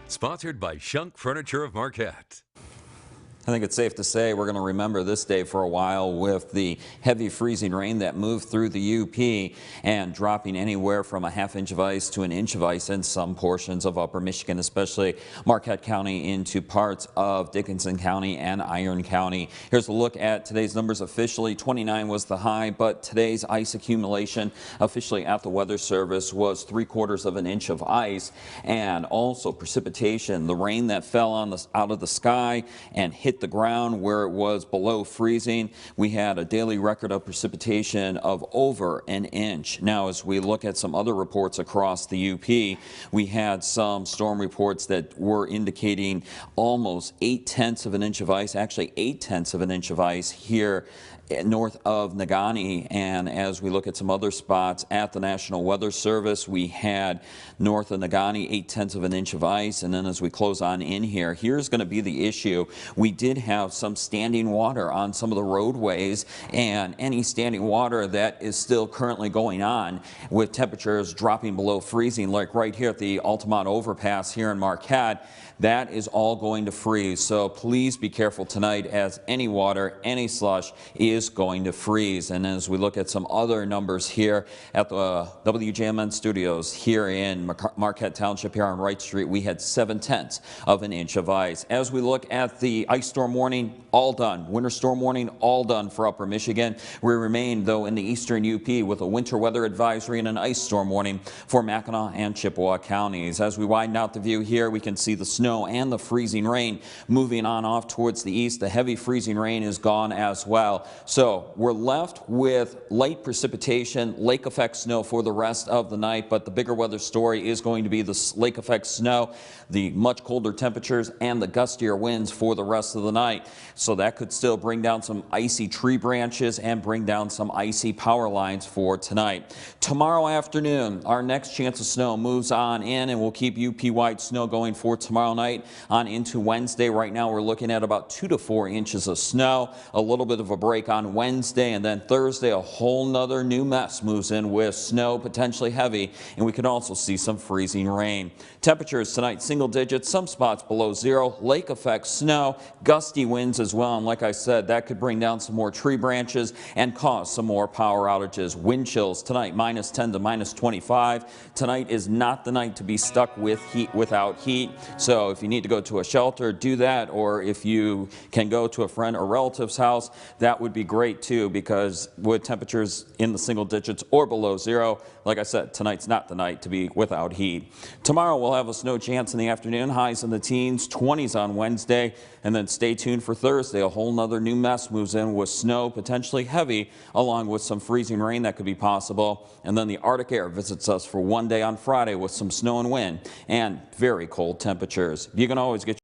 Sponsored by Shunk Furniture of Marquette. I think it's safe to say we're going to remember this day for a while with the heavy freezing rain that moved through the UP and dropping anywhere from a ½ inch of ice to an inch of ice in some portions of upper Michigan, especially Marquette County into parts of Dickinson County and Iron County. Here's a look at today's numbers. Officially 29 was the high, but today's ice accumulation officially at the Weather Service was 3/4 of an inch of ice, and also precipitation, the rain that fell out of the sky and hit the ground where it was below freezing. We had a daily record of precipitation of over an inch. Now, as we look at some other reports across the UP, we had some storm reports that were indicating almost 8/10 of an inch of ice, actually 8/10 of an inch of ice here north of Negaunee. And as we look at some other spots at the National Weather Service, we had north of Negaunee 8/10 of an inch of ice. And then as we close on in here, here's going to be the issue. We did have some standing water on some of the roadways, and any standing water that is still currently going on with temperatures dropping below freezing, like right here at the Altamont overpass here in Marquette, that is all going to freeze. So please be careful tonight, as any water, any slush is going to freeze. And as we look at some other numbers here at the WJMN studios here in Marquette Township here on Wright Street, we had 7/10 of an inch of ice. As we look at the ice storm warning, all done. Winter storm warning, all done for upper Michigan. We remain, though, in the eastern UP with a winter weather advisory and an ice storm warning for Mackinac and Chippewa counties. As we widen out the view here, we can see the snow and the freezing rain moving on off towards the east. The heavy freezing rain is gone as well. So we're left with light precipitation, lake effect snow for the rest of the night, but the bigger weather story is going to be the lake effect snow, the much colder temperatures, and the gustier winds for the rest of the night. So that could still bring down some icy tree branches and bring down some icy power lines for tonight. Tomorrow afternoon, our next chance of snow moves on in, and we'll keep UP-wide snow going for tomorrow night on into Wednesday. Right now we're looking at about 2 to 4 inches of snow, a little bit of a break on Wednesday, and then Thursday a whole nother new mess moves in with snow, potentially heavy, and we could also see some freezing rain. Temperatures tonight single digits, some spots below zero, lake effect snow, gusty winds as well, and like I said, that could bring down some more tree branches and cause some more power outages. Wind chills tonight -10 to -25. Tonight is not the night to be stuck with heat without heat, so if you need to go to a shelter, do that, or if you can go to a friend or relative's house, that would be great too, because with temperatures in the single digits or below zero, like I said, tonight's not the night to be without heat. Tomorrow we'll have a snow chance in the afternoon, highs in the teens, 20s on Wednesday, and then stay tuned for Thursday. A whole nother new mess moves in with snow, potentially heavy, along with some freezing rain that could be possible. And then the Arctic air visits us for one day on Friday with some snow and wind and very cold temperatures. You can always get